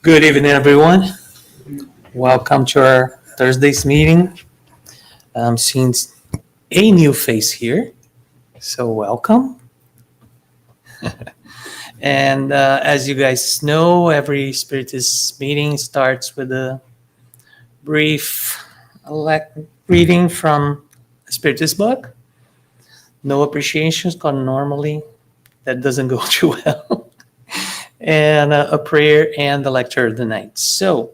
Good evening, everyone. Welcome to our Thursday's meeting. I'm seeing a new face here, so welcome. And as you guys know, every Spiritist meeting starts with a brief reading from a Spiritist book. No appreciations, because normally that doesn't go too well. And a prayer and the lecture of the night. So,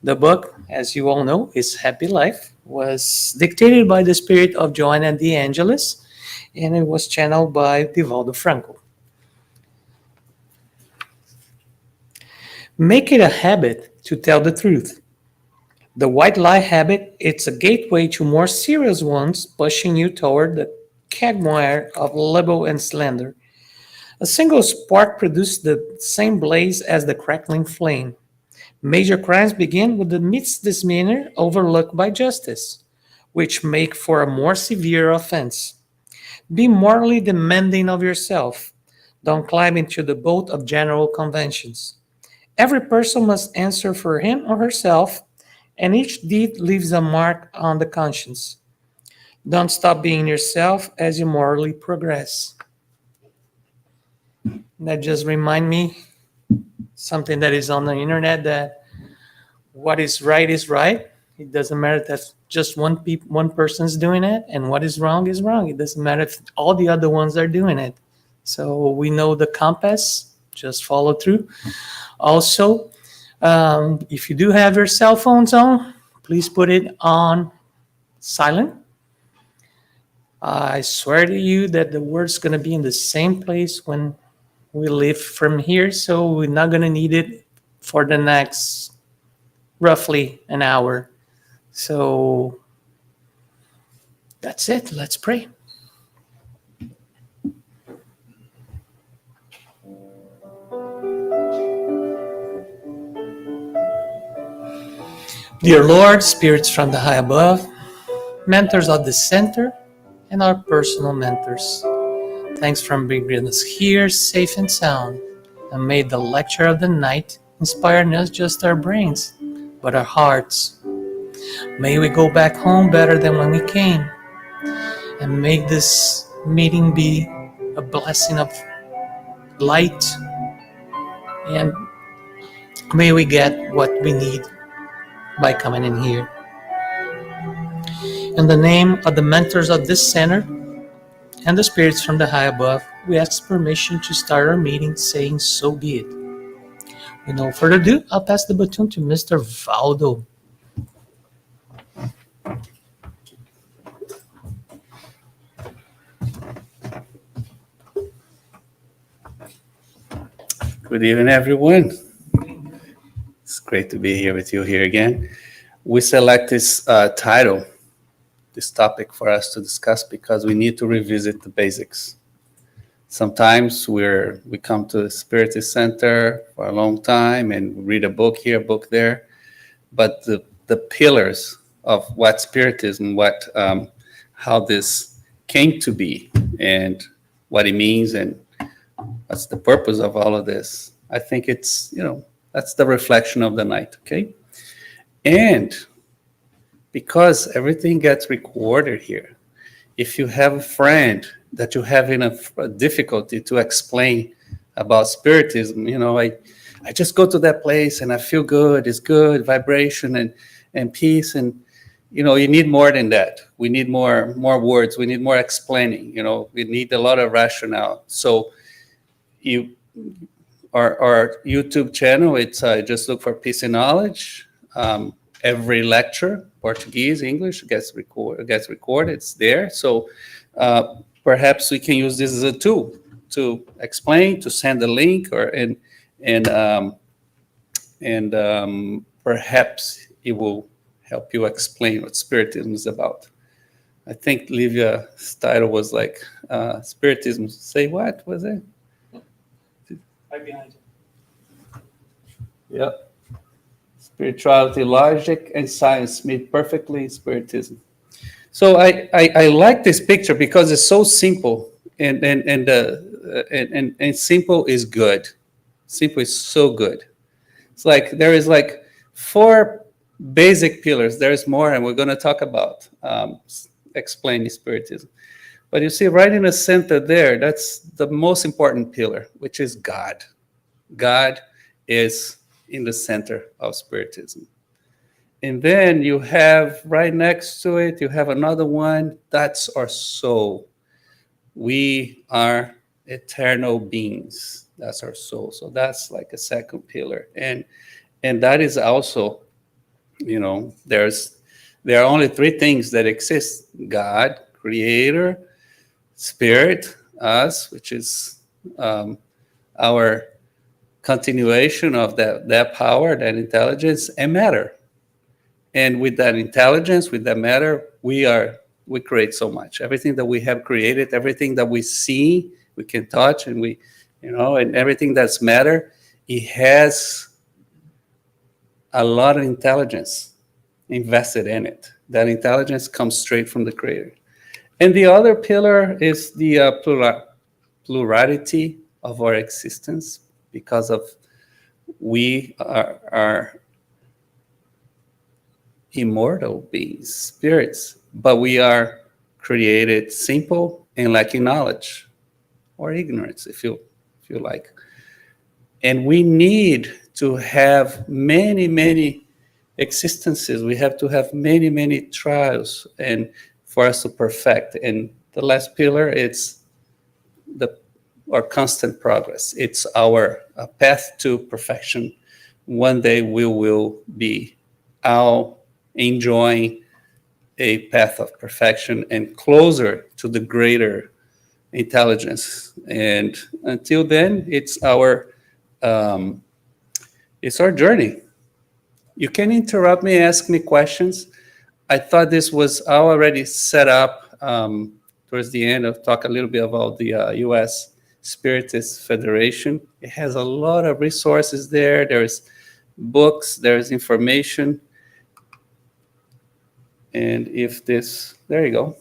the book, as you all know, is Happy Life, was dictated by the spirit of Joanna de Angelis, and it was channeled by Valdo Franco. Make it a habit to tell the truth. The white lie habit, it's a gateway to more serious ones, pushing you toward the quagmire of libel and slander. A single spark produces the same blaze as the crackling flame. Major crimes begin with the misdemeanor overlooked by justice, which make for a more severe offense. Be morally demanding of yourself. Don't climb into the boat of general conventions. Every person must answer for him or herself, and each deed leaves a mark on the conscience. Don't stop being yourself as you morally progress. That just remind me something that is on the internet, that what is right is right. It doesn't matter if that's just one person's doing it, and what is wrong is wrong. It doesn't matter if all the other ones are doing it. So we know the compass, just follow through. Also, if you do have your cell phones on, please put it on silent. I swear to you that the word's going to be in the same place when we leave from here, so we're not going to need it for the next roughly an hour. So that's it. Let's pray. Dear Lord, spirits from the high above, mentors of the center, and our personal mentors, thanks for bringing us here safe and sound, and may the lecture of the night inspire not just our brains, but our hearts. May we go back home better than when we came, and make this meeting be a blessing of light, and may we get what we need by coming in here. In the name of the mentors of this center and the spirits from the high above, we ask permission to start our meeting, saying, so be it. With no further ado, I'll pass the baton to Mr. Valdo. Good evening, everyone. It's great to be here with you here again. We select this title, this topic for us to discuss because we need to revisit the basics. Sometimes we come to the Spiritist Center for a long time and read a book here, a book there, but the pillars of what Spiritism, how this came to be, and what it means, and what's the purpose of all of this. I think it's, that's the reflection of the night, okay? And because everything gets recorded here, if you have a friend that you're having a difficulty to explain about Spiritism, I just go to that place and I feel good, it's good, vibration and peace, and you need more than that. We need more words, we need more explaining, we need a lot of rationale. So our YouTube channel, it's just look for Peace and Knowledge. Every lecture, Portuguese, English, gets recorded. It's there. So perhaps we can use this as a tool to explain, to send a link, and perhaps it will help you explain what Spiritism is about. I think Livia's title was like Spiritism. Say what was it? Right behind you. Yep. Spirituality, logic, and science meet perfectly in Spiritism. So I like this picture because it's so simple, and simple is good. Simple is so good. It's like there is like four basic pillars. There's more, and we're going to talk about explaining Spiritism. But you see, right in the center there, that's the most important pillar, which is God. God is in the center of Spiritism. And then you have right next to it, you have another one. That's our soul. We are eternal beings. That's our soul. So that's like a second pillar. And that is also, there are only three things that exist: God, creator, spirit, us, which is our continuation of that power, that intelligence, and matter. And with that intelligence, with that matter, we create so much. Everything that we have created, everything that we see, we can touch, and and everything that's matter, it has a lot of intelligence invested in it. That intelligence comes straight from the creator. And the other pillar is the plurality of our existence, because of we are immortal beings, spirits, but we are created simple and lacking knowledge, or ignorance, if you like. And we need to have many, many existences. We have to have many, many trials, and for us to perfect. And the last pillar, it's our constant progress. It's our path to perfection. One day we will be all enjoying a path of perfection and closer to the greater intelligence. And until then, it's our journey. You can interrupt me, ask me questions. I thought this was already set up towards the end of talk a little bit about the U.S. Spiritist Federation. It has a lot of resources there. There's books, there's information. And there you go.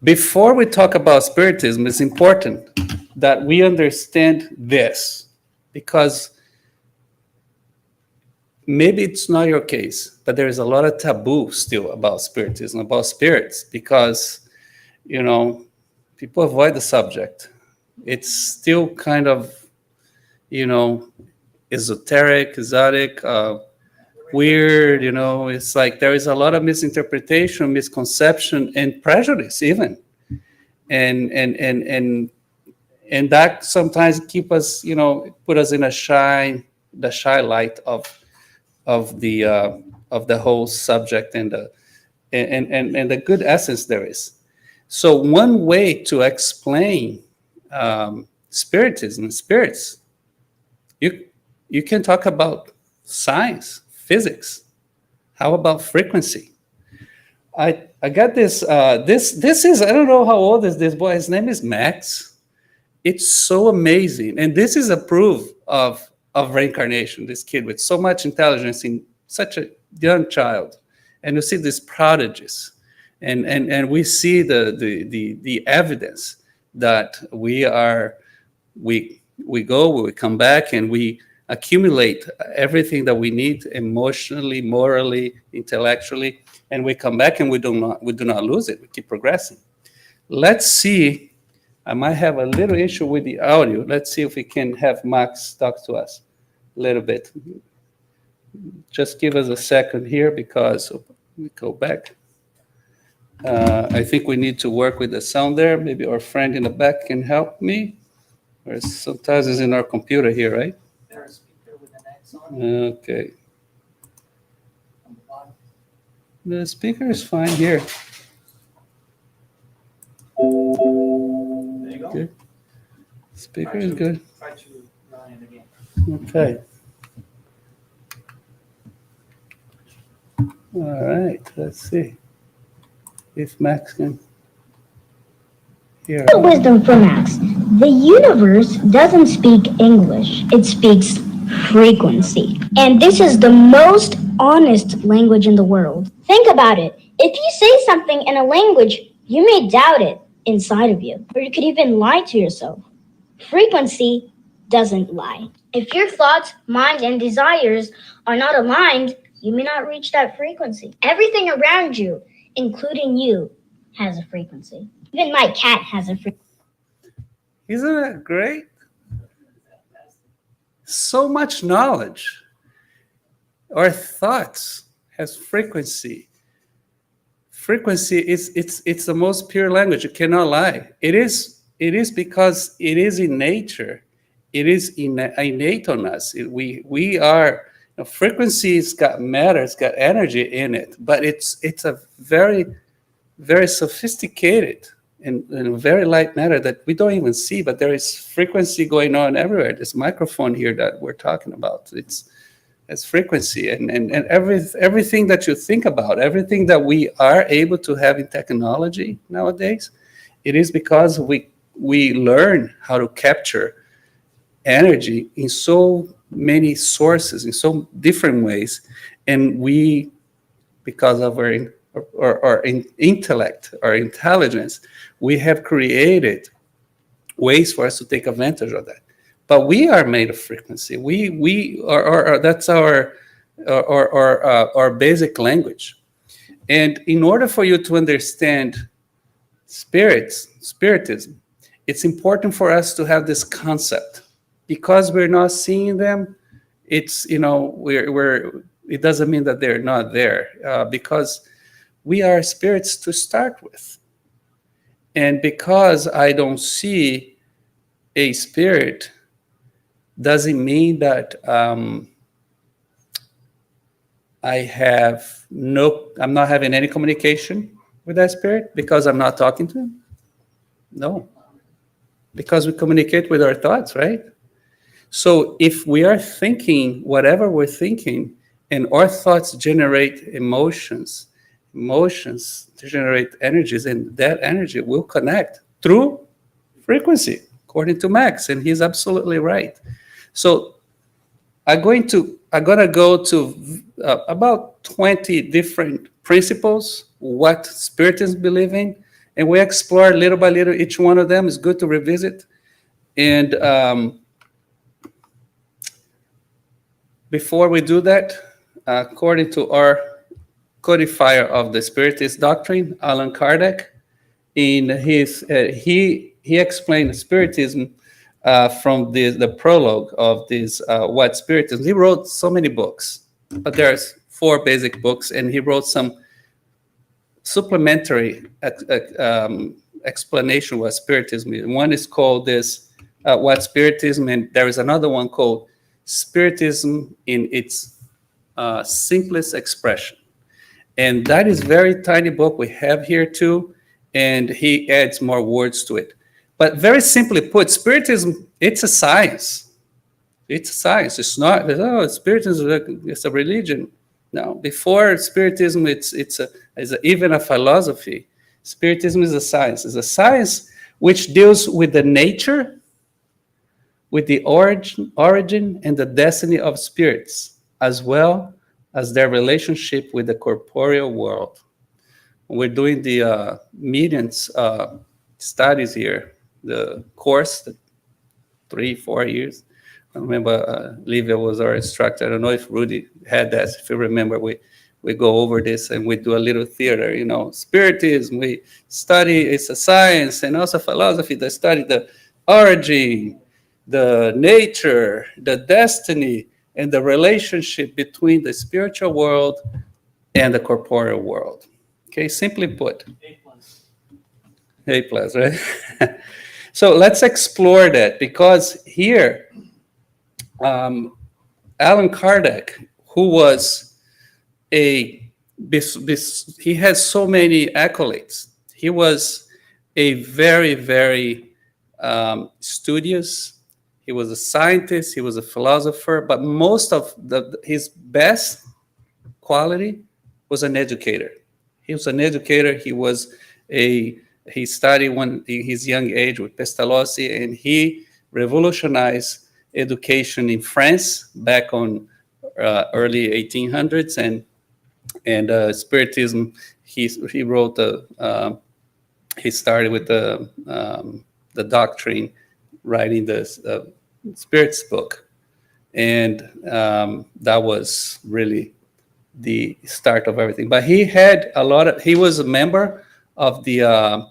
Before we talk about Spiritism, it's important that we understand this, because maybe it's not your case, but there is a lot of taboo still about Spiritism, about spirits, because, people avoid the subject. It's still kind of, esoteric, exotic, weird, it's like there is a lot of misinterpretation, misconception, and prejudice even. And that sometimes keep us, put us in the shy light of the whole subject and the good essence there is. So one way to explain Spiritism, spirits, you can talk about science, physics. How about frequency? I got this. This is, I don't know how old is this boy. His name is Max. It's so amazing, and this is a proof of reincarnation. This kid with so much intelligence in such a young child, and you see these prodigies, and we see the evidence that we come back, and we accumulate everything that we need emotionally, morally, intellectually, and we come back and we do not lose it. We keep progressing. Let's see. I might have a little issue with the audio. Let's see if we can have Max talk to us a little bit. Just give us a second here, because we go back. I think we need to work with the sound there. Maybe our friend in the back can help me. Or sometimes it's in our computer here, right? There's a speaker with an X on it. Okay. On the bottom. The speaker is fine here. There you go. Okay. Speaker is good. Try to run it again. Okay. All right. Let's see if Max can hear. Wisdom for Max. The universe doesn't speak English. It speaks frequency. And this is the most honest language in the world. Think about it. If you say something in a language, you may doubt it inside of you, or you could even lie to yourself. Frequency doesn't lie. If your thoughts, mind, and desires are not aligned, you may not reach that frequency. Everything around you, including you, has a frequency. Even my cat has a frequency. Isn't that great? So much knowledge. Our thoughts has frequency. Frequency is it's the most pure language. You cannot lie. It is because it is in nature. It is innate on us. We are frequency's got matter, it's got energy in it, but it's a very sophisticated and very light matter that we don't even see, but there is frequency going on everywhere. This microphone here that we're talking about, it's frequency, and everything that you think about, everything that we are able to have in technology nowadays, it is because we learn how to capture energy in so many sources, in so different ways, and we, because of our intellect, our intelligence, we have created ways for us to take advantage of that. But we are made of frequency. We are that's our basic language. And in order for you to understand spiritism, it's important for us to have this concept, because we're not seeing them. It's we're it doesn't mean that they're not there, because we are spirits to start with. And because I don't see a spirit doesn't mean that I'm not having any communication with that spirit because I'm not talking to him. No, because we communicate with our thoughts, right? So if we are thinking whatever we're thinking, and our thoughts generate emotions generate energies, and that energy will connect through frequency, according to Max, and he's absolutely right. So I'm gonna go to about 20 different principles what Spiritism believe in, and we explore little by little each one of them. Is good to revisit. And before we do that, according to our codifier of the Spiritist doctrine, Allan Kardec, in his he explained Spiritism from the prologue of this what Spiritism. He wrote so many books, but there's 4 basic books, and he wrote some supplementary explanation what Spiritism is. One is called this what Spiritism, and there is another one called Spiritism in its simplest expression. And that is very tiny book we have here too, and he adds more words to it. But very simply put, Spiritism, it's a science. It's a science. It's not, Spiritism is a religion. No, before Spiritism, it's even a philosophy. Spiritism is a science. It's a science which deals with the nature, with the origin and the destiny of spirits, as well as their relationship with the corporeal world. We're doing the medians studies here, the course, the 3-4 years. I remember Livia was our instructor. I don't know if Rudy had that. If you remember, we go over this and we do a little theater, Spiritism. We study, it's a science and also philosophy that study the origin, the nature, the destiny, and the relationship between the spiritual world and the corporeal world. Okay, simply put. A plus, right? So let's explore that, because here, Allan Kardec, who was he has so many accolades. He was a very, very studious. He was a scientist. He was a philosopher. But most of his best quality was an educator. He was an educator. He studied in his young age with Pestalozzi, and he revolutionized education in France back on early 1800s, and Spiritism. He wrote he started with the doctrine, writing this Spirit's book, and that was really the start of everything. But he had a lot of. He was a member of the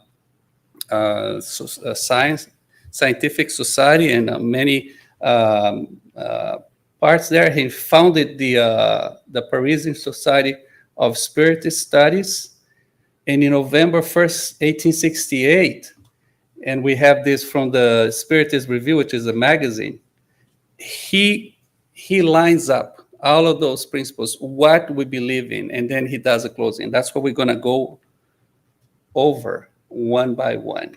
scientific society and many parts there. He founded the Parisian Society of Spiritist Studies, and in November 1st, 1868, and we have this from the Spiritist Review, which is a magazine. He lines up all of those principles, what we believe in, and then he does a closing. That's what we're going to go over one by one.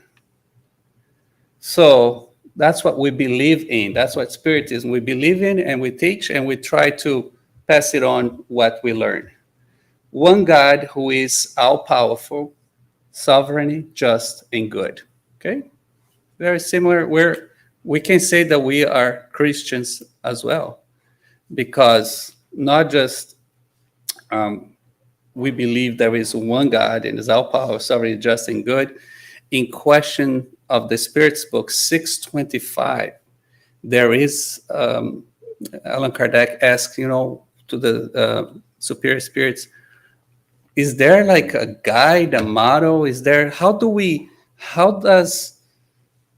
So that's what we believe in. That's what Spiritism we believe in, and we teach, and we try to pass it on what we learn. One God who is all powerful, sovereign, just, and good. Okay? Very similar. We can say that we are Christians as well, because not just we believe there is one God and is all powerful, sovereign, just, and good. In question of the Spirit's book 625, there is Allan Kardec asks, to the superior spirits, is there like a guide, a motto? Is there, how does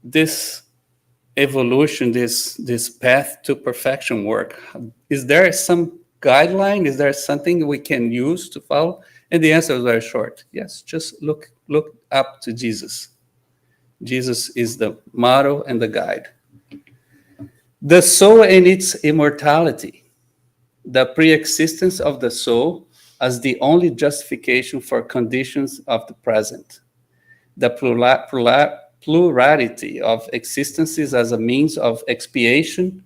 this evolution, this path to perfection work? Is there some guideline? Is there something we can use to follow? And the answer is very short. Yes, just look up to Jesus. Jesus is the motto and the guide. The soul and its immortality, the pre-existence of the soul as the only justification for conditions of the present, the plurality of existences as a means of expiation,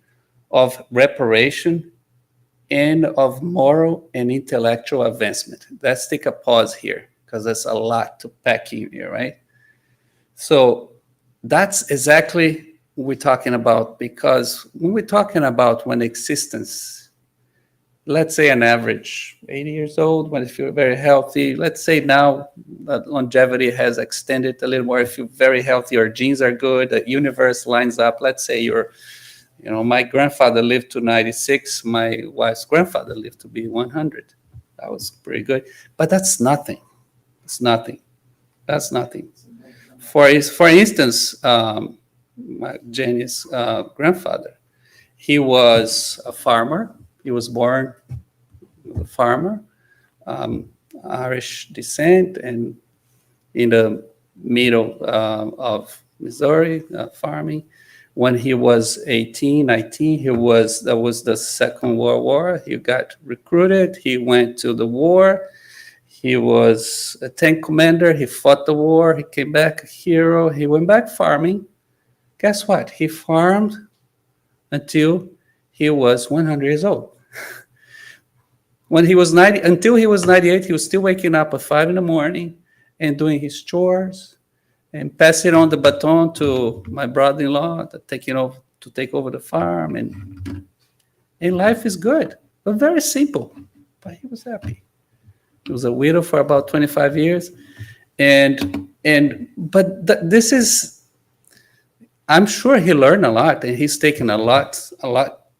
of reparation, and of moral and intellectual advancement. Let's take a pause here, because there's a lot to pack in here, right? So that's exactly what we're talking about, because when we're talking about when existence, let's say an average 80 years old, when if you're very healthy, let's say now that longevity has extended a little more, if you're very healthy, your genes are good, the universe lines up. Let's say my grandfather lived to 96, my wife's grandfather lived to be 100. That was pretty good. But that's nothing. It's nothing. That's nothing. For instance, Jenny's grandfather, he was a farmer. He was born a farmer, Irish descent, and in the middle of Missouri, farming. When he was 18, 19, that was the Second World War. He got recruited. He went to the war. He was a tank commander. He fought the war. He came back a hero. He went back farming. Guess what? He farmed until he was 100 years old. When he was 90, until he was 98, he was still waking up at 5 a.m. and doing his chores and passing on the baton to my brother-in-law to take over the farm. And life is good, but very simple. But he was happy. He was a widow for about 25 years. This is, I'm sure he learned a lot, and he's taken a lot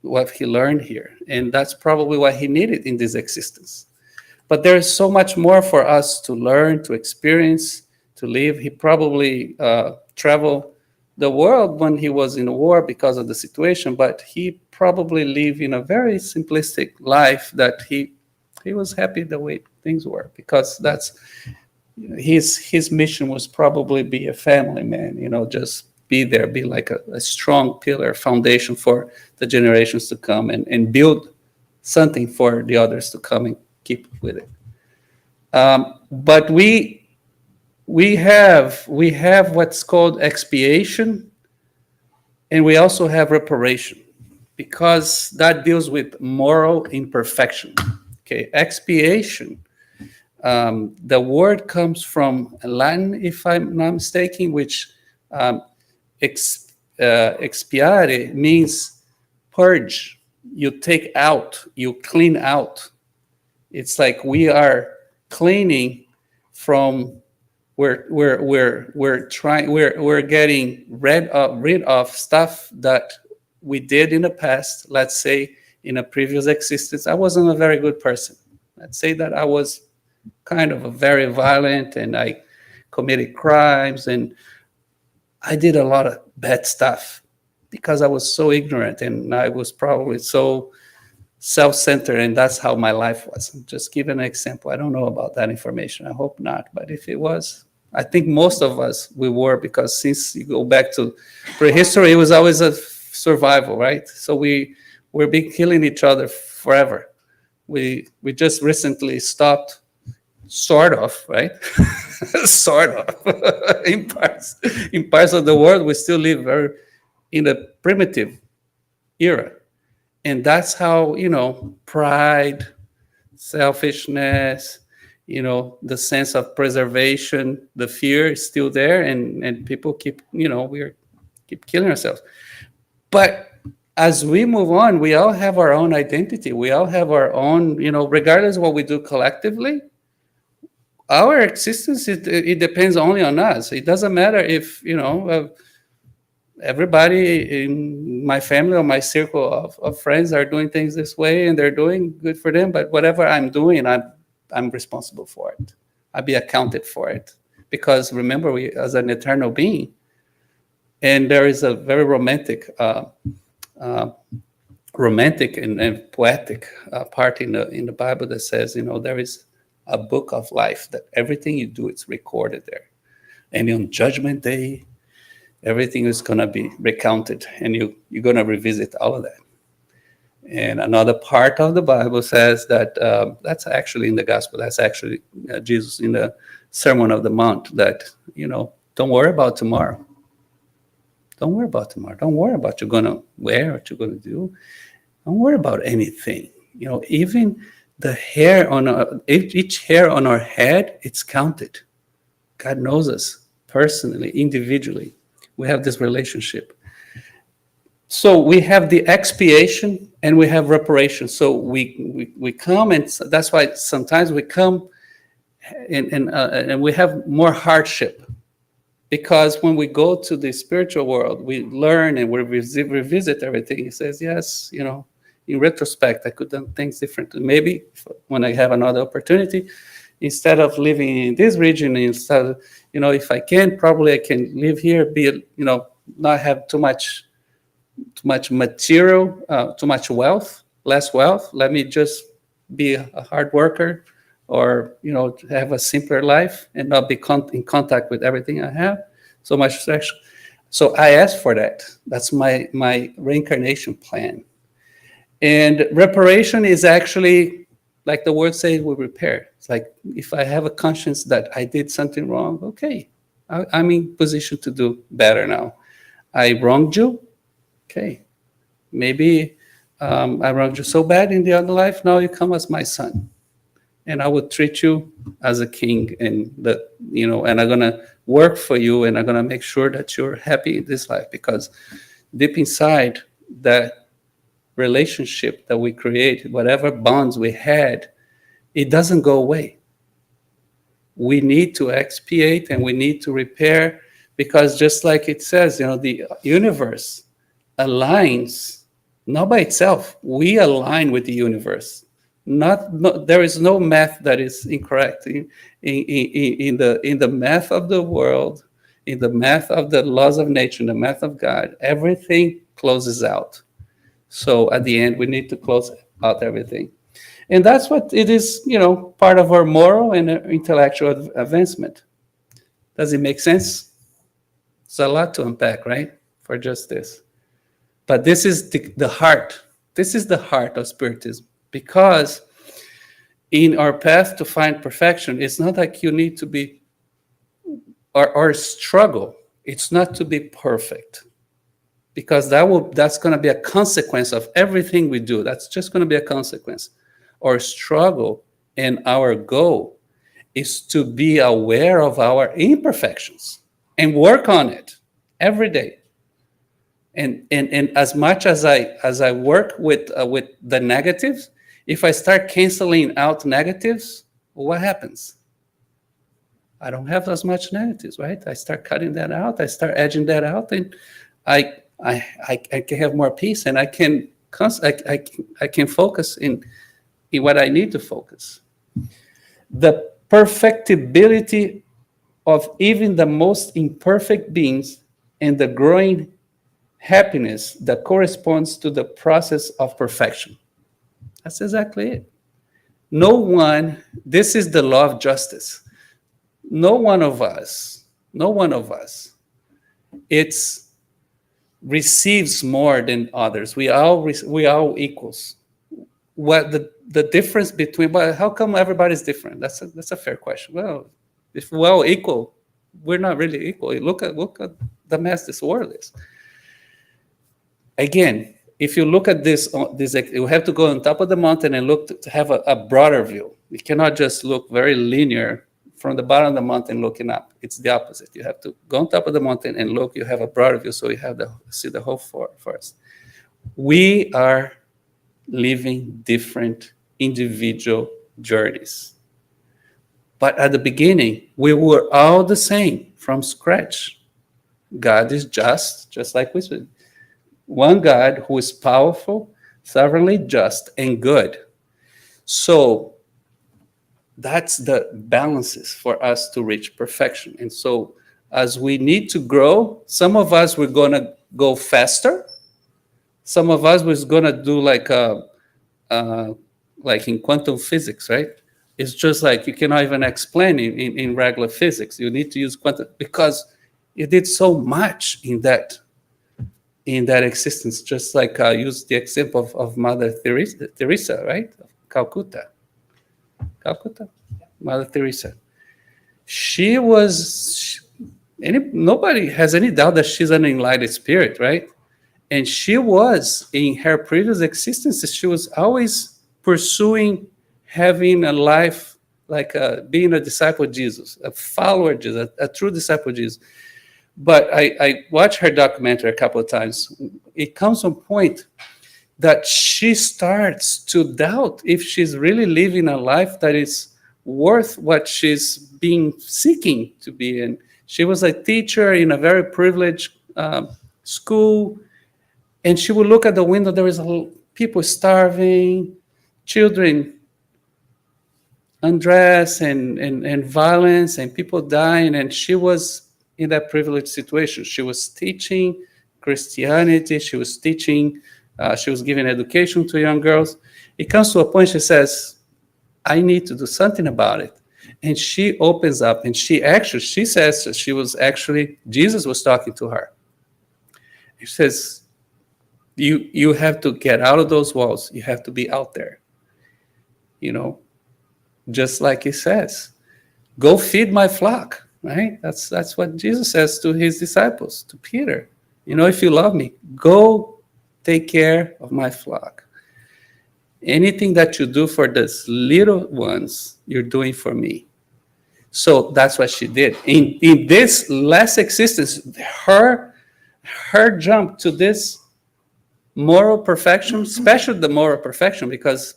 what he learned here. And that's probably what he needed in this existence. But there's so much more for us to learn, to experience, to live. He probably traveled the world when he was in a war because of the situation, but he probably lived in a very simplistic life that he was happy the way things were, because that's his mission was probably be a family man, just be there, be like a strong pillar, foundation for the generations to come, and build something for the others to come and keep with it. But we have what's called expiation, and we also have reparation, because that deals with moral imperfection. Okay, expiation. The word comes from Latin, if I'm not mistaken, which expiare means purge. You take out, you clean out. It's like we are cleaning from we're getting rid of stuff that we did in the past. Let's say in a previous existence, I wasn't a very good person. Let's say that I was kind of a very violent and I committed crimes and I did a lot of bad stuff because I was so ignorant and I was probably so self-centered, and that's how my life was. I'm just giving an example. I don't know about that information. I hope not. But if it was, I think most of us we were, because since you go back to prehistory, it was always a survival, right? So we've been killing each other forever. We just recently stopped, sort of, right? Sort of. In parts of the world, we still live very in a primitive era. And that's how, pride, selfishness, the sense of preservation, the fear is still there, and people keep, keep killing ourselves. But as we move on, we all have our own identity. We all have our own, regardless of what we do collectively, our existence, it depends only on us. It doesn't matter if, everybody in my family or my circle of friends are doing things this way and they're doing good for them, but whatever I'm doing, I'm responsible for it. I'll be accounted for it, because remember, we as an eternal being. And there is a very romantic and poetic part in the Bible that says, there is a book of life that everything you do, it's recorded there, and on Judgment Day, everything is going to be recounted, and you're going to revisit all of that. And another part of the Bible says that that's actually in the gospel. That's actually Jesus in the Sermon of the Mount, that, don't worry about tomorrow. Don't worry about tomorrow. Don't worry about what you're going to wear, what you're going to do. Don't worry about anything. Even the hair on each hair on our head, it's counted. God knows us personally, individually. We have this relationship. So we have the expiation and we have reparation. So we come, and that's why sometimes we come and we have more hardship, because when we go to the spiritual world, we learn and we revisit everything. He says, yes, in retrospect, I could have done things differently. Maybe when I have another opportunity, instead of living in this region, instead of, if I can, probably I can live here, be, not have too much material, too much wealth, less wealth. Let me just be a hard worker, or, have a simpler life and not be in contact with everything I have. So much distraction. So I asked for that. That's my reincarnation plan. And reparation is actually, like the word says, we repair. It's like, if I have a conscience that I did something wrong, okay, I'm in position to do better now. I wronged you, okay. Maybe I wronged you so bad in the other life, now you come as my son. And I will treat you as a king, and and I'm gonna work for you, and I'm gonna make sure that you're happy in this life, because deep inside that relationship that we create, whatever bonds we had, it doesn't go away. We need to expiate and we need to repair, because just like it says, the universe aligns, not by itself. We align with the universe. There is no math that is incorrect in the math of the world, in the math of the laws of nature, in the math of God. Everything closes out. So at the end, we need to close out everything. And that's what it is, part of our moral and intellectual advancement. Does it make sense? It's a lot to unpack, right? For just this. But this is the heart. This is the heart of Spiritism. Because in our path to find perfection, it's not like you need to be, or struggle. It's not to be perfect. Because that's going to be a consequence of everything we do. That's just going to be a consequence. Our struggle and our goal is to be aware of our imperfections and work on it every day. And as much as I work with the negatives, if I start canceling out negatives, what happens? I don't have as much negatives, right? I start cutting that out. I start edging that out, and I I can have more peace, and I can I can focus in what I need to focus. The perfectibility of even the most imperfect beings and the growing happiness that corresponds to the process of perfection. That's exactly it. No one, this is the law of justice. No one of us, no one of us, it's receives more than others. We all equals. What the difference between, well, how come everybody's different? That's a fair question. Well, if we're all equal, we're not really equal. Look at the mess this world is. Again, if you look at this, you have to go on top of the mountain and look to have a broader view. You cannot just look very linear from the bottom of the mountain looking up. It's the opposite. You have to go on top of the mountain and look. You have a broader view, so you have to see the whole forest. We are living different individual journeys. But at the beginning, we were all the same from scratch. God is just like we said. One God who is powerful, sovereignly just, and good. So that's the balances for us to reach perfection. And so as we need to grow, some of us we're going to go faster. Some of us was going to do like in quantum physics, right? It's just like you cannot even explain in regular physics. You need to use quantum because you did so much in that existence. Just like I used the example of Mother Teresa, right? Calcutta, Mother Teresa. She was. Nobody has any doubt that she's an enlightened spirit, right? And she was, in her previous existences, she was always pursuing having a life like being a disciple of Jesus, a follower of Jesus, a true disciple of Jesus. But I watched her documentary a couple of times. It comes to a point that she starts to doubt if she's really living a life that is worth what she's been seeking to be in. She was a teacher in a very privileged school. And she would look at the window, there was people starving, children undressed, and violence, and people dying. And she was in that privileged situation. She was teaching Christianity. She was teaching, she was giving education to young girls. It comes to a point she says, I need to do something about it. And she opens up and she says that she was actually, Jesus was talking to her. He says, you have to get out of those walls. You have to be out there. Just like he says, go feed my flock, right? That's what Jesus says to his disciples, to Peter. If you love me, go take care of my flock. Anything that you do for these little ones, you're doing for me. So that's what she did. In this last existence, her jump to this moral perfection, especially the moral perfection, because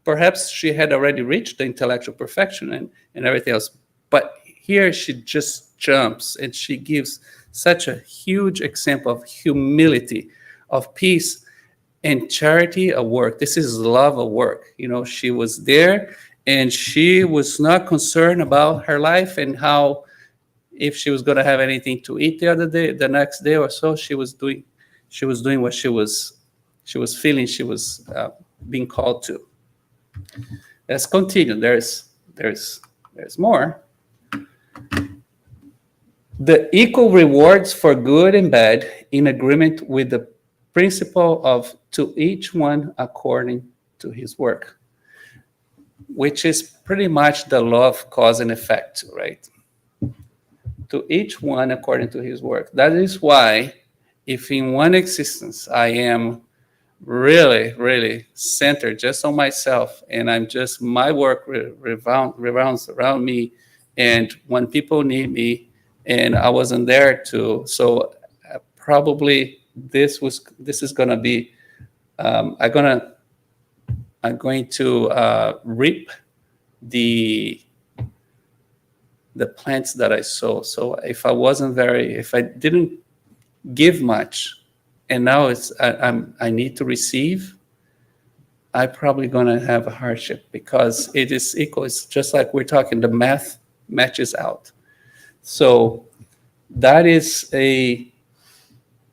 perhaps she had already reached the intellectual perfection and everything else. But here she just jumps and she gives such a huge example of humility, of peace, and charity at work. This is love at work. She was there and she was not concerned about her life and how, if she was going to have anything to eat the next day or so. She was doing what she was feeling she was being called to. Let's continue. There's more. The equal rewards for good and bad in agreement with the principle of to each one according to his work, which is pretty much the law of cause and effect, right? To each one according to his work. That is why if in one existence I am really, really centered just on myself, and I'm just, my work revolves around me, and when people need me, and I wasn't there so probably this is going to be, I'm going to reap the plants that I sow. So if I didn't give much, and now I need to receive, I'm probably going to have a hardship because it is equal. It's just like we're talking, the math matches out. So that is the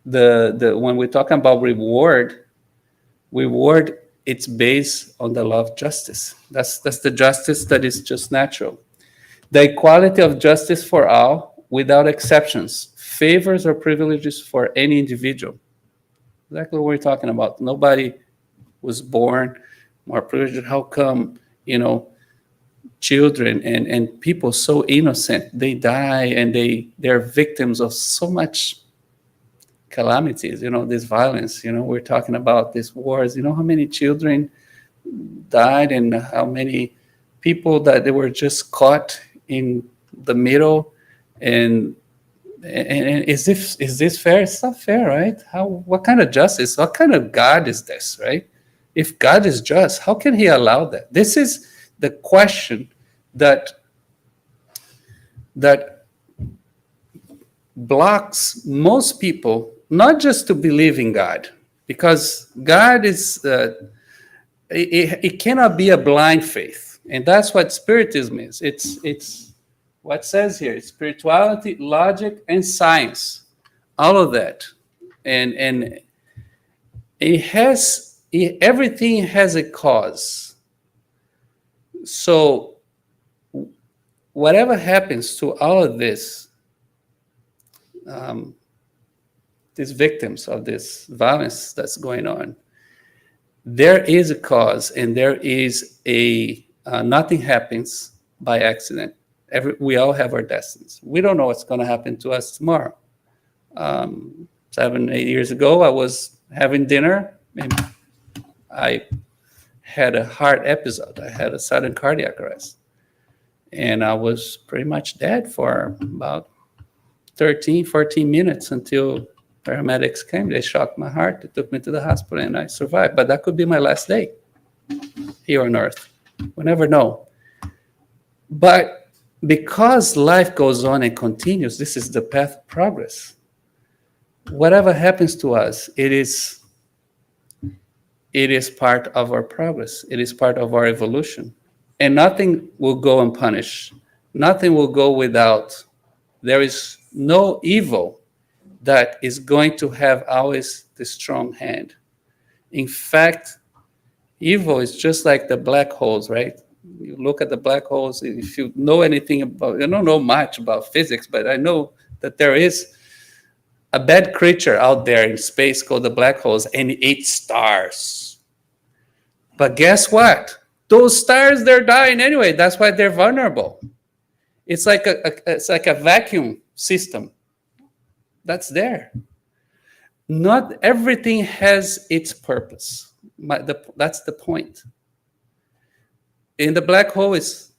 when we're talking about reward, it's based on the law of justice. That's the justice that is just natural. The equality of justice for all, without exceptions, favors or privileges for any individual. Exactly what we're talking about. Nobody was born more privileged. How come, children and people so innocent, they die and they're victims of so much calamities, this violence, we're talking about these wars, how many children died and how many people that they were just caught in the middle, and is this fair? It's not fair, right? What kind of justice, what kind of God is this, right? If God is just, how can he allow that? This is the question that blocks most people, not just to believe in God, because God is it cannot be a blind faith, and that's what Spiritism is. It's what it says here: spirituality, logic, and science, all of that, and everything has a cause. So whatever happens to all of this, these victims of this violence that's going on, there is a cause, and there is nothing happens by accident. We all have our destinies. We don't know what's going to happen to us tomorrow. 7, 8 years ago, I was having dinner, and I had a heart episode. I had a sudden cardiac arrest, and I was pretty much dead for about 13, 14 minutes until paramedics came. They shocked my heart. They took me to the hospital, and I survived. But that could be my last day here on earth. We never know. But because life goes on and continues, this is the path of progress. Whatever happens to us, it is part of our progress. It is part of our evolution. And nothing will go unpunished. Nothing will go without. There is no evil that is going to have always the strong hand. In fact, evil is just like the black holes, right? You look at the black holes, if you know anything about, I don't know much about physics, but I know that there is a bad creature out there in space called the black holes, and it eats stars. But guess what? Those stars, they're dying anyway. That's why they're vulnerable. It's like a vacuum system that's there. Not everything has its purpose. That's the point. In the black hole is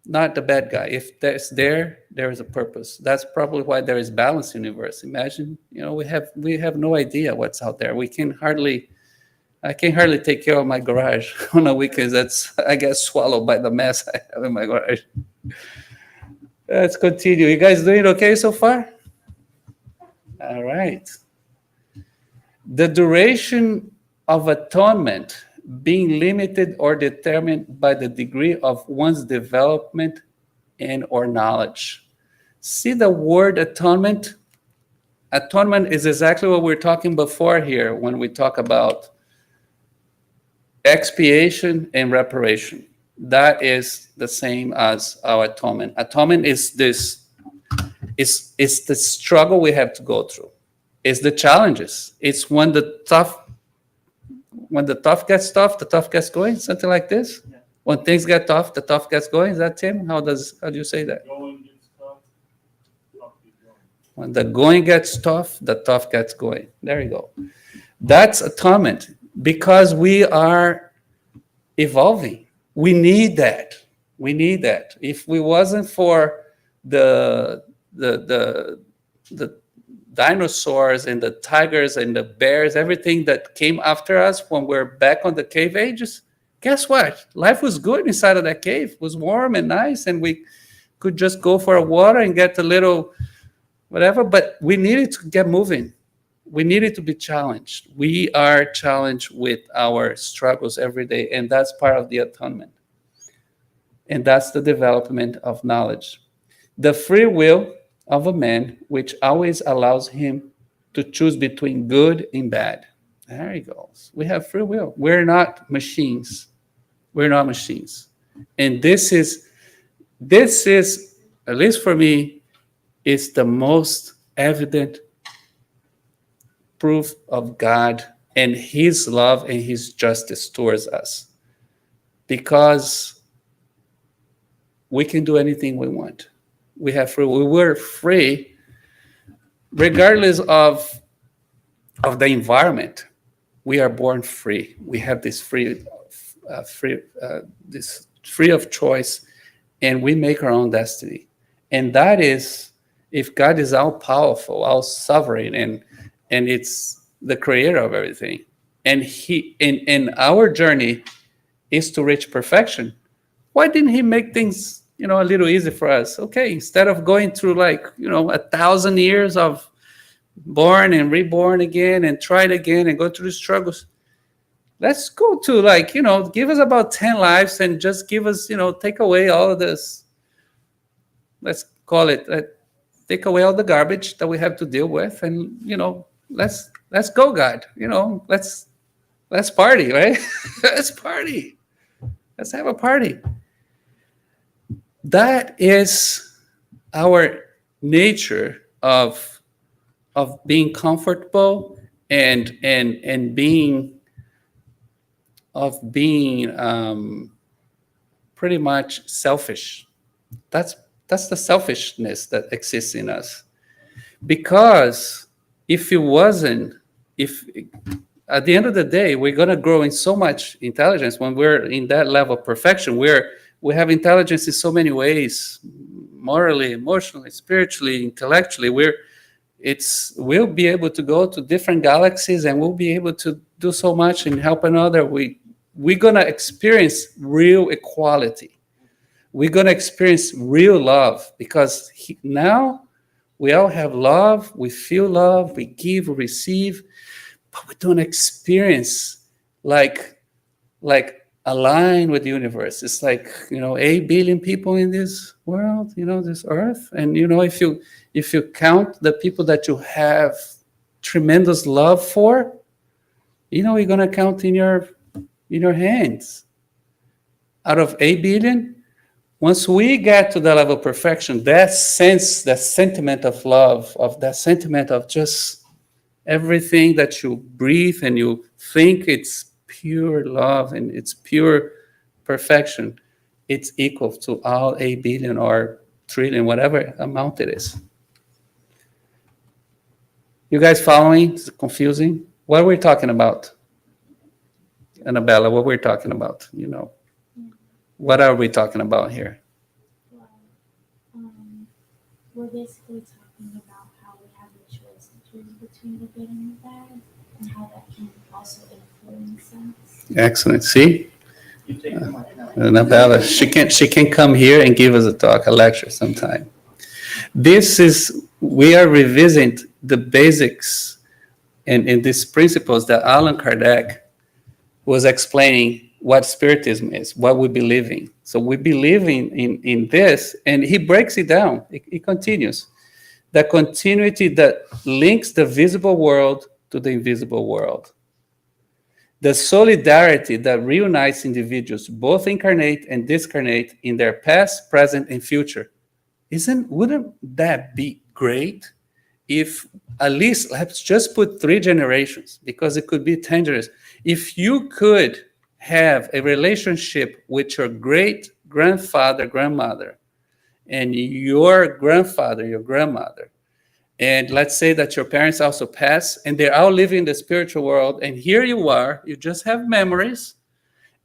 not the bad guy. If there is a purpose. That's probably why there is balance in the universe. Imagine, we have no idea what's out there. I can hardly take care of my garage on the weekends. I get swallowed by the mess I have in my garage. Let's continue. You guys doing okay so far? All right. The duration of atonement being limited or determined by the degree of one's development and or knowledge. See the word atonement? Atonement is exactly what we're talking before here when we talk about expiation and reparation. That is the same as our atonement. Atonement is this, it's the struggle we have to go through. It's the challenges. It's when the tough gets tough, the tough gets going, something like this. Yeah. When things get tough, the tough gets going. Is that Tim? How do you say that? Going gets tough, tough gets going. When the going gets tough, the tough gets going. There you go. That's atonement, because we are evolving. We need that. We need that. If we wasn't for the dinosaurs and the tigers and the bears, everything that came after us when we're back on the cave ages, guess what? Life was good inside of that cave. It was warm and nice, and we could just go for a water and get a little whatever, but we needed to get moving. we needed to be challenged. We are challenged with our struggles every day, and that's part of the atonement. And that's the development of knowledge. The free will of a man, which always allows him to choose between good and bad. There he goes. We have free will. We're not machines. We're not machines. And this is, at least for me, is the most evident proof of God and his love and his justice towards us. Because we can do anything we want. We have free. We were free, regardless of the environment. We are born free. We have this free of choice, and we make our own destiny. And that is, if God is all powerful, all sovereign, and it's the creator of everything, and he in our journey is to reach perfection. Why didn't he make things a little easy for us? Okay, instead of going through 1,000 years of born and reborn again and try it again and go through the struggles, let's go to give us about 10 lives and just give us take away all of this, let's call it take away all the garbage that we have to deal with, and let's go, God, let's party, right? Let's party, let's have a party. That is our nature of being comfortable and being pretty much selfish. That's the selfishness that exists in us. Because if at the end of the day, we're going to grow in so much intelligence when we're in that level of perfection. We have intelligence in so many ways, morally, emotionally, spiritually, intellectually. We'll be able to go to different galaxies, and we'll be able to do so much and help another. We're going to experience real equality. We're going to experience real love, because now we all have love. We feel love. We give, we receive, but we don't experience like align with the universe. It's 8 billion people in this world, this earth. And if you count the people that you have tremendous love for, you're gonna count in your hands. Out of 8 billion, once we get to the level of perfection, that sentiment of love, of that sentiment of just everything that you breathe and you think, it's pure love and it's pure perfection, it's equal to all 8 billion or trillion, whatever amount it is. You guys following? It's confusing. What are we talking about? Annabella, what we're talking about, What are we talking about here? Well, we're basically talking about how we have the choice to choose between the good and the bad, and how that can also influence us. Excellent. See? Annabella, she can come here and give us a lecture sometime. We are revisiting the basics and these principles that Allan Kardec was explaining what Spiritism is, what we believe in. So we believe in this, and he breaks it down. He continues. The continuity that links the visible world to the invisible world. The solidarity that reunites individuals, both incarnate and discarnate, in their past, present, and future. Wouldn't that be great if at least, let's just put 3 generations, because it could be 10 generations. If you could have a relationship with your great grandfather, grandmother, and your grandfather, your grandmother, and let's say that your parents also pass, and they're all living in the spiritual world, and here you are, you just have memories,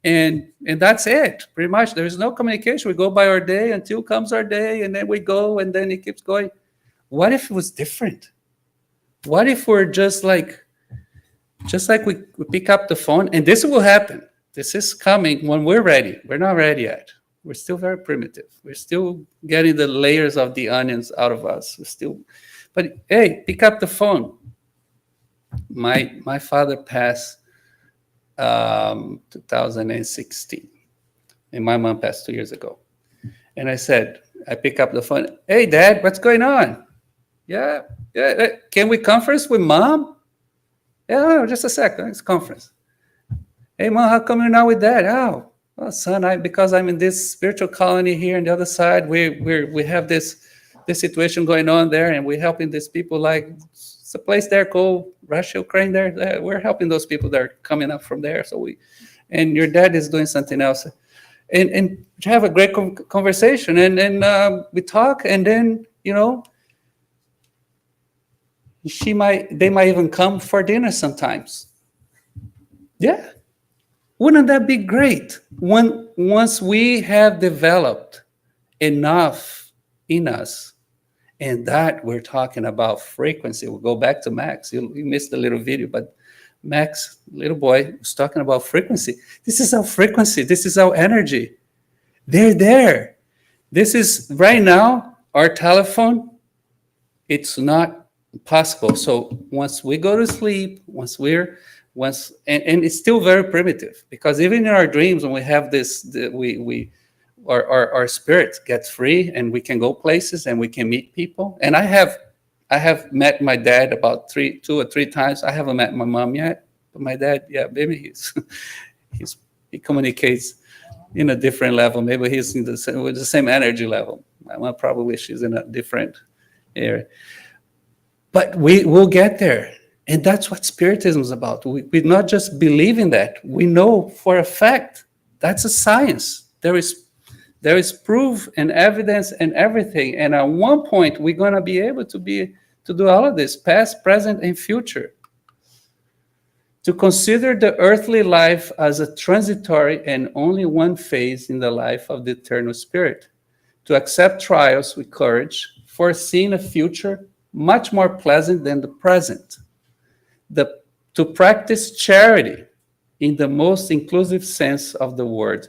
and that's it, pretty much. There's no communication. We go by our day until comes our day, and then we go, and then it keeps going. What if it was different? What if we're just like we pick up the phone, and this will happen. This is coming when we're ready. We're not ready yet. We're still very primitive. We're still getting the layers of the onions out of us. But hey, pick up the phone. my father passed 2016, and my mom passed 2 years ago. And I pick up the phone. Hey, Dad, what's going on? Yeah, yeah. Can we conference with Mom? Yeah, no, just a second. It's conference. Hey, Mom, how come you're not with Dad? Oh, well, son, because I'm in this spiritual colony here on the other side. We have this situation going on there, and we're helping these people. Like, it's a place there called Russia, Ukraine. There, we're helping those people that are coming up from there. And your dad is doing something else, and have a great conversation, and then we talk, and then they might even come for dinner sometimes. Yeah. Wouldn't that be great? Once we have developed enough in us, and that we're talking about frequency. We'll go back to Max. You missed the little video, but Max, little boy, was talking about frequency. This is our frequency. This is our energy. They're there. This is right now, our telephone. It's not possible. So once we go to sleep, and it's still very primitive, because even in our dreams, when we have this, our spirit gets free, and we can go places, and we can meet people. And I have met my dad about 2 or 3 times. I haven't met my mom yet, but my dad, yeah, maybe he communicates in a different level. Maybe he's with the same energy level. My mom probably, she's in a different area. But we will get there. And that's what Spiritism is about. We not just believe in that. We know for a fact that's a science. There is proof and evidence and everything. And at one point, we're going to be able to do all of this, past, present, and future. To consider the earthly life as a transitory and only one phase in the life of the eternal spirit. To accept trials with courage, foreseeing a future much more pleasant than the present. To practice charity in the most inclusive sense of the word,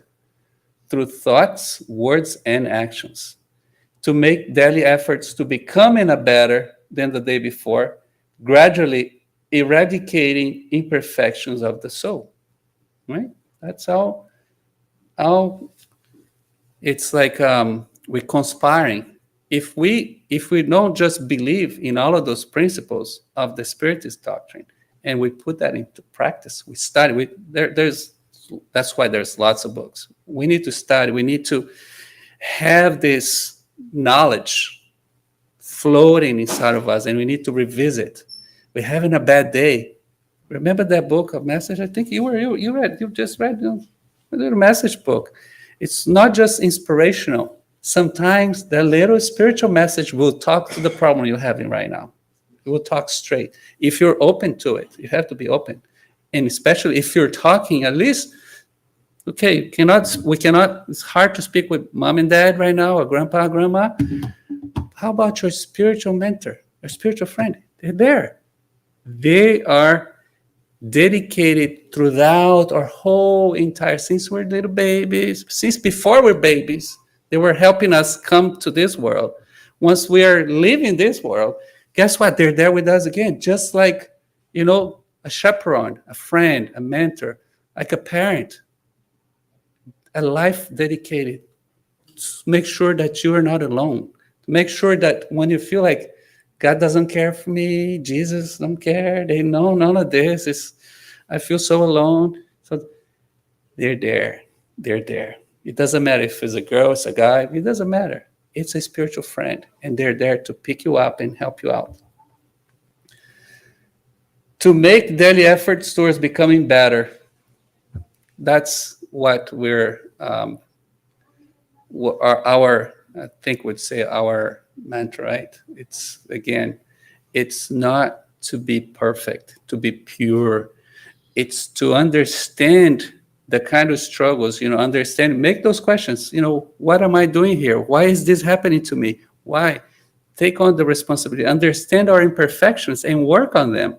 through thoughts, words, and actions. To make daily efforts to becoming a better than the day before, gradually eradicating imperfections of the soul. Right? That's how it's like we're conspiring. If we don't just believe in all of those principles of the Spiritist doctrine, and we put that into practice, we study. That's why there's lots of books. We need to study. We need to have this knowledge floating inside of us, and we need to revisit. We're having a bad day. Remember that book of message? I think you just read a little message book. It's not just inspirational. Sometimes the little spiritual message will talk to the problem you're having right now. It will talk straight. If you're open to it, you have to be open. And especially if you're talking, at least, okay, we cannot, it's hard to speak with mom and dad right now, or grandpa, grandma. How about your spiritual mentor, your spiritual friend? They're there. They are dedicated throughout our whole entire, since we're little babies, since before we're babies, they were helping us come to this world. Once we are leaving this world, guess what? They're there with us again, just like, a chaperone, a friend, a mentor, like a parent, a life dedicated to make sure that you are not alone. To make sure that when you feel like God doesn't care for me, Jesus don't care, they know none of this, I feel so alone. So they're there. They're there. It doesn't matter if it's a girl, it's a guy, it doesn't matter. It's a spiritual friend, and they're there to pick you up and help you out. To make daily efforts towards becoming better. That's what our I think would say our mantra, right? It's not to be perfect, to be pure. It's to understand the kind of struggles, understand, make those questions, what am I doing here? Why is this happening to me? Why? Take on the responsibility, understand our imperfections and work on them,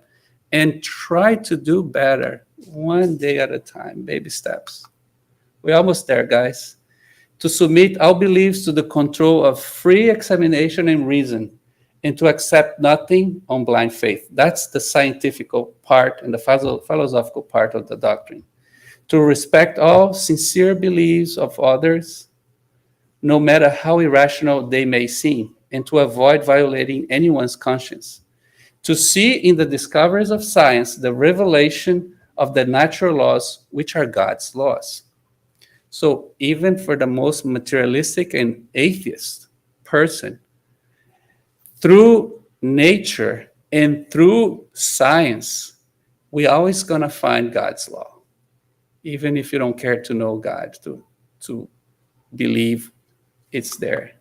and try to do better one day at a time, baby steps. We're almost there, guys. To submit our beliefs to the control of free examination and reason, and to accept nothing on blind faith. That's the scientific part and the philosophical part of the doctrine. To respect all sincere beliefs of others, no matter how irrational they may seem, and to avoid violating anyone's conscience. To see in the discoveries of science the revelation of the natural laws, which are God's laws. So even for the most materialistic and atheist person, through nature and through science, we always gonna find God's law, even if you don't care to know God, to believe it's there.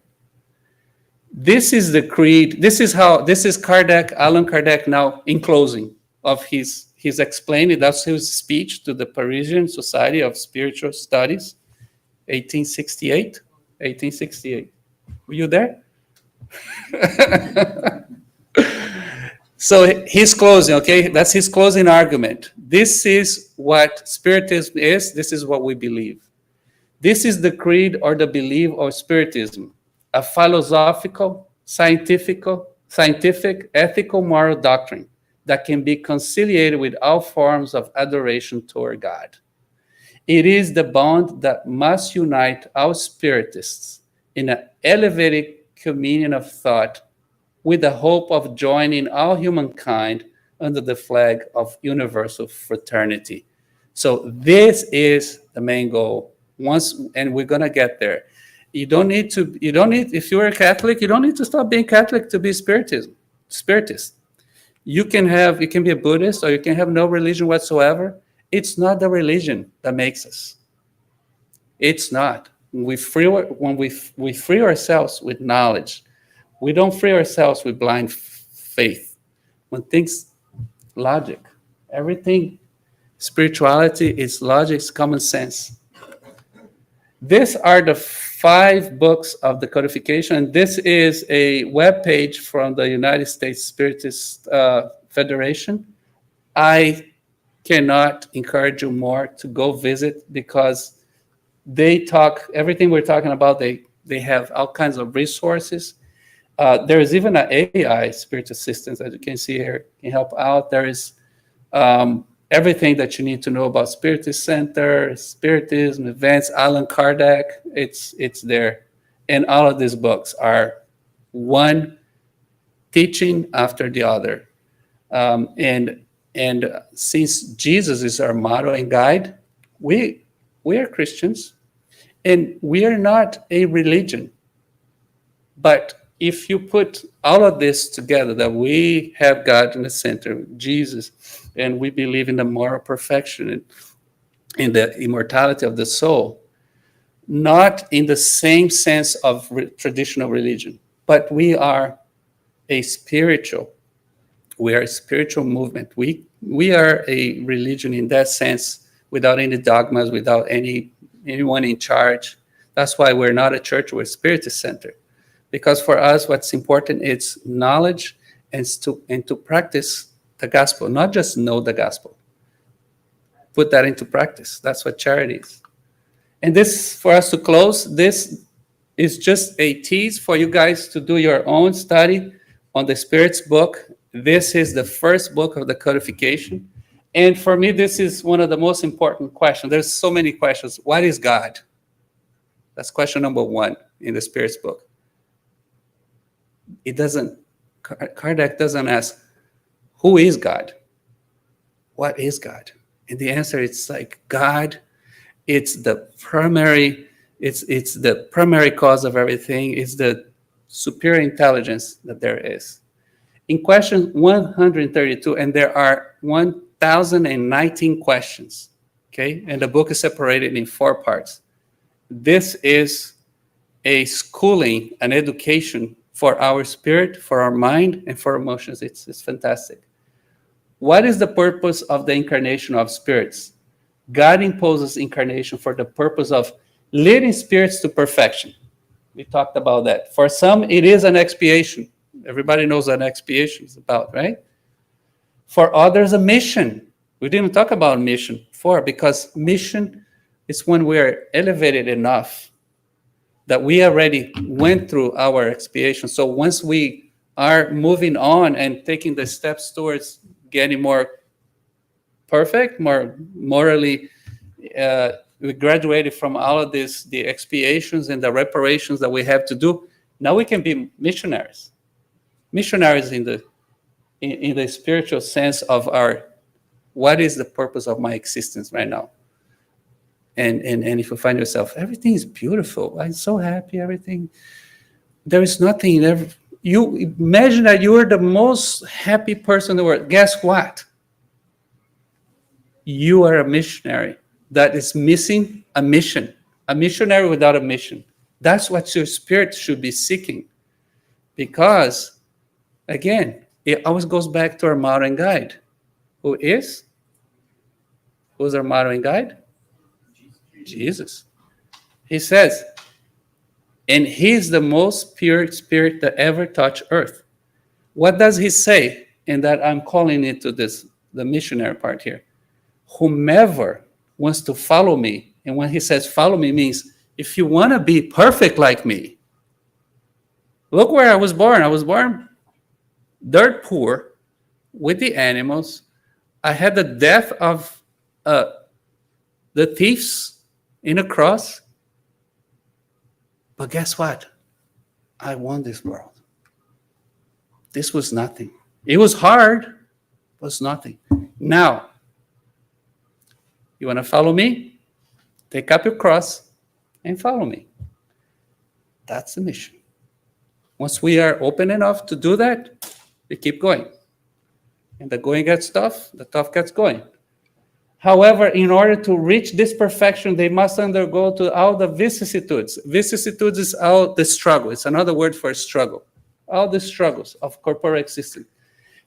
This is the creed. This is Kardec, Allan Kardec, now in closing of he's explaining, that's his speech to the Parisian Society of Spiritual Studies, 1868. 1868. Were you there? So he's closing, okay? That's his closing argument. This is what Spiritism is. This is what we believe. This is the creed or the belief of Spiritism, a philosophical, scientific, ethical, moral doctrine that can be conciliated with all forms of adoration toward God. It is the bond that must unite all Spiritists in an elevated communion of thought with the hope of joining all humankind under the flag of universal fraternity. So this is the main goal. And we're gonna get there. If you're a Catholic, you don't need to stop being Catholic to be Spiritist. You can be a Buddhist, or you can have no religion whatsoever. It's not the religion that makes us. It's not. When we free ourselves with knowledge, we don't free ourselves with blind faith. When things, logic, everything, spirituality is logic, it's common sense. These are the 5 books of the codification. This is a web page from the United States Spiritist Federation. I cannot encourage you more to go visit, because they talk, everything we're talking about, they have all kinds of resources. There is even an AI spirit assistance, as you can see here, can help out. There is everything that you need to know about Spiritist Center, Spiritism, events, Allan Kardec, it's there. And all of these books are one teaching after the other. And since Jesus is our model and guide, we are Christians, and we are not a religion. But if you put all of this together, that we have God in the center, Jesus, and we believe in the moral perfection and in the immortality of the soul, not in the same sense of traditional religion, but we are a spiritual movement. We are a religion in that sense, without any dogmas, without anyone in charge. That's why we're not a church, we're a Spiritist center. Because for us, what's important is knowledge and to practice the gospel, not just know the gospel. Put that into practice. That's what charity is. And this, for us to close, this is just a tease for you guys to do your own study on the Spirit's book. This is the first book of the codification. And for me, this is one of the most important questions. There's so many questions. What is God? That's question number 1 in the Spirit's book. Kardec doesn't ask, who is God? What is God? And the answer is like, God, it's the primary cause of everything. It's the superior intelligence that there is. In question 132, and there are 1,019 questions, okay? And the book is separated in 4 parts. This is a schooling, an education for our spirit, for our mind, and for emotions. It's fantastic. What is the purpose of the incarnation of spirits? God imposes incarnation for the purpose of leading spirits to perfection. We talked about that. For some, it is an expiation. Everybody knows what an expiation is about, right? For others, a mission. We didn't talk about mission before, because mission is when we are elevated enough that we already went through our expiation. So once we are moving on and taking the steps towards getting more perfect, more morally. We graduated from all of this, the expiations and the reparations that we have to do. Now we can be missionaries. Missionaries in the spiritual sense of our, what is the purpose of my existence right now? And if you find yourself, everything is beautiful, I'm so happy, everything, there is nothing there. You imagine that you are the most happy person in the world. Guess what? You are a missionary that is missing a mission, a missionary without a mission. That's what your spirit should be seeking. Because, again, it always goes back to our model and guide. Who's our model and guide? Jesus. He says, and he's the most pure spirit that ever touched earth. What does he say? And that I'm calling into this, the missionary part here. Whomever wants to follow me, and when he says follow me means if you want to be perfect like me, look where I was born. I was born dirt poor with the animals. I had the death of the thieves in a cross. But guess what? I won this world. This was nothing. It was hard, but it was nothing. Now, you want to follow me? Take up your cross and follow me. That's the mission. Once we are open enough to do that, we keep going. And the going gets tough, the tough gets going. However, in order to reach this perfection, they must undergo to all the vicissitudes. Vicissitudes is all the struggle. It's another word for struggle. All the struggles of corporal existence.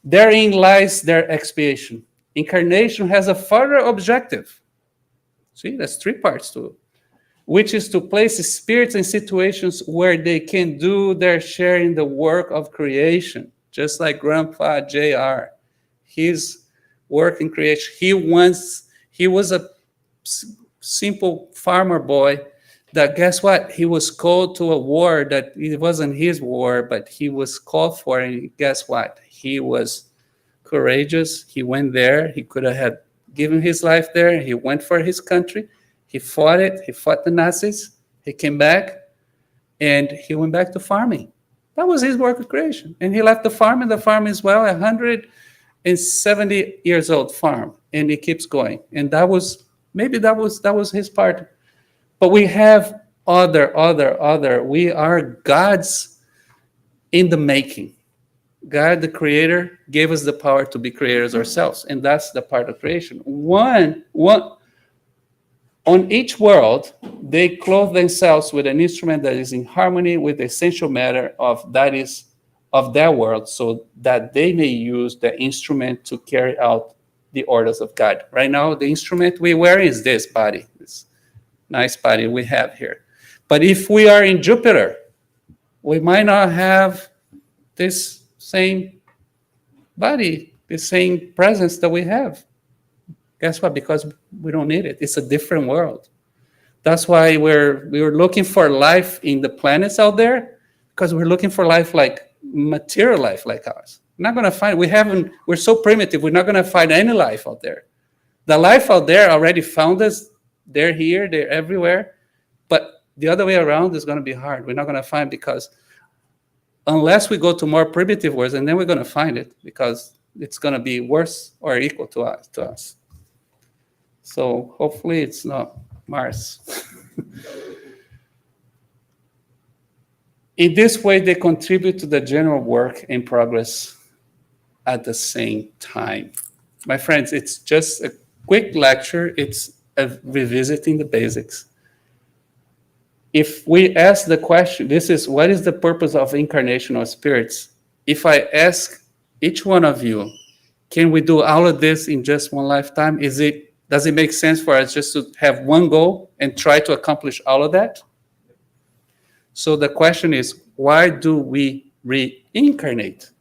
Therein lies their expiation. Incarnation has a further objective. See, there's three parts to it, which is to place spirits in situations where they can do their share in the work of creation, just like Grandpa J.R. His work in creation. He was a simple farmer boy that, guess what? He was called to a war that it wasn't his war, but he was called for, and guess what? He was courageous. He went there. He could have had given his life there. He went for his country. He fought it. He fought the Nazis. He came back, and he went back to farming. That was his work of creation. And he left the farm, and the farm is, well, 170 years old farm, and he keeps going. And that was his part. But we have other. We are God's in the making. God, the creator, gave us the power to be creators ourselves. And that's the part of creation. One on each world, they clothe themselves with an instrument that is in harmony with the essential matter of their world, so that they may use the instrument to carry out the orders of God. Right now, the instrument we wear is this body, this nice body we have here. But if we are in Jupiter, we might not have this same body, the same presence that we have. Guess what? Because we don't need it. It's a different world. That's why we were looking for life in the planets out there, because we're looking for life like material life like ours. We're not going to find, we're so primitive, we're not going to find any life out there. The life out there already found us. They're here, they're everywhere. But the other way around is going to be hard. We're not going to find, because unless we go to more primitive worlds, and then we're going to find it, because it's going to be worse or equal to us. So hopefully it's not Mars. In this way, they contribute to the general work in progress at the same time. My friends, it's just a quick lecture. It's revisiting the basics. If we ask the question, what is the purpose of incarnation of spirits? If I ask each one of you, can we do all of this in just one lifetime? Does it make sense for us just to have one goal and try to accomplish all of that? So the question is, why do we reincarnate?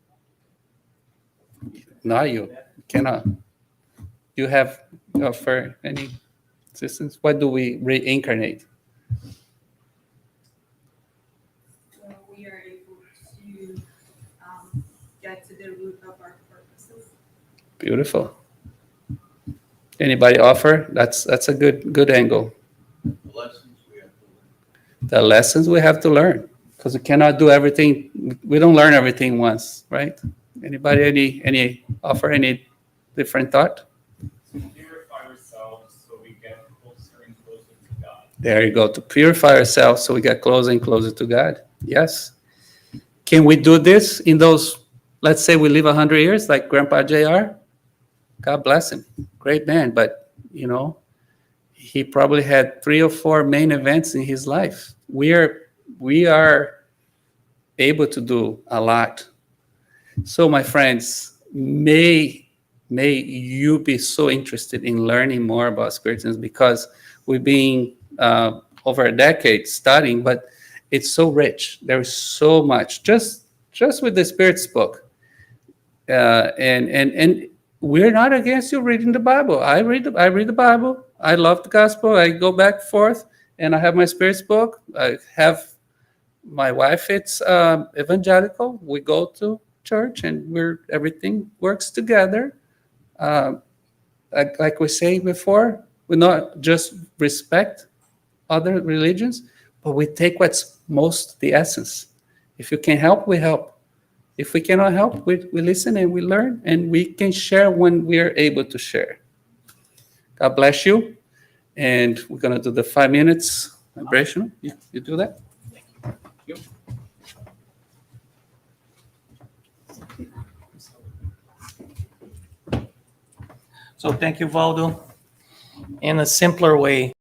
Not you. Cannot. You have offer any assistance? Why do we reincarnate? So we are able to Beautiful. Anybody offer? That's a good angle. The lessons we have to learn, because we cannot do everything. We don't learn everything once, right? Anybody any offer any different thought? To purify ourselves so we get closer and closer to God. There you go. To purify ourselves so we get closer and closer to God. Yes. Can we do this in those, let's say we live 100 years like Grandpa JR? God bless him. Great man. But, he probably had 3 or 4 main events in his life. We are able to do a lot. So, my friends, may you be so interested in learning more about Spiritism, because we've been over a decade studying, but it's so rich. There is so much just with the Spirit's book, and we're not against you reading the Bible. I read the Bible. I love the gospel. I go back and forth, and I have my Spirit's book. I have my wife. It's evangelical. We go to church, and everything works together. Like we say before, we not just respect other religions, but we take what's most the essence. If you can help, we help. If we cannot help, we listen and we learn, and we can share when we are able to share. God bless you. And we're going to do the 5 minutes vibration. You do that? Thank you. So thank you, Valdo. In a simpler way,